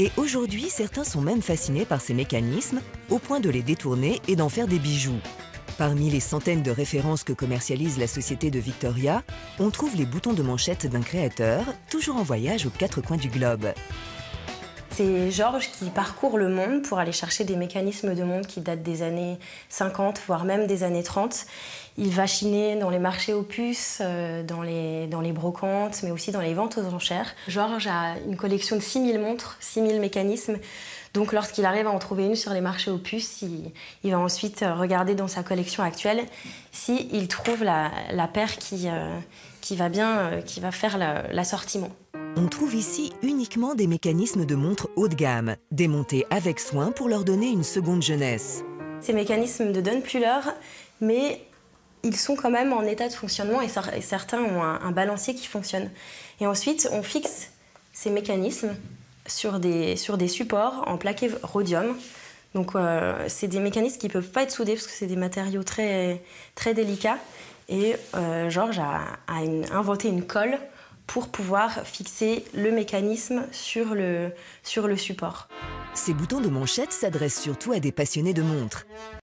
Et aujourd'hui, certains sont même fascinés par ces mécanismes, au point de les détourner et d'en faire des bijoux. Parmi les centaines de références que commercialise la société de Victoria, on trouve les boutons de manchette d'un créateur, toujours en voyage aux quatre coins du globe. C'est Georges qui parcourt le monde pour aller chercher des mécanismes de montre qui datent des années 50, voire même des années 30. Il va chiner dans les marchés aux puces, dans les brocantes, mais aussi dans les ventes aux enchères. Georges a une collection de 6000 montres, 6000 mécanismes. Donc lorsqu'il arrive à en trouver une sur les marchés aux puces, il va ensuite regarder dans sa collection actuelle s'il trouve la paire qui va faire l'assortiment. On trouve ici uniquement des mécanismes de montres haut de gamme, démontés avec soin pour leur donner une seconde jeunesse. Ces mécanismes ne donnent plus l'heure, mais ils sont quand même en état de fonctionnement et certains ont un balancier qui fonctionne. Et ensuite, on fixe ces mécanismes sur des supports en plaqué rhodium. Donc, c'est des mécanismes qui ne peuvent pas être soudés parce que c'est des matériaux très, très délicats. Et Georges a inventé une colle pour pouvoir fixer le mécanisme sur le support. Ces boutons de manchette s'adressent surtout à des passionnés de montres.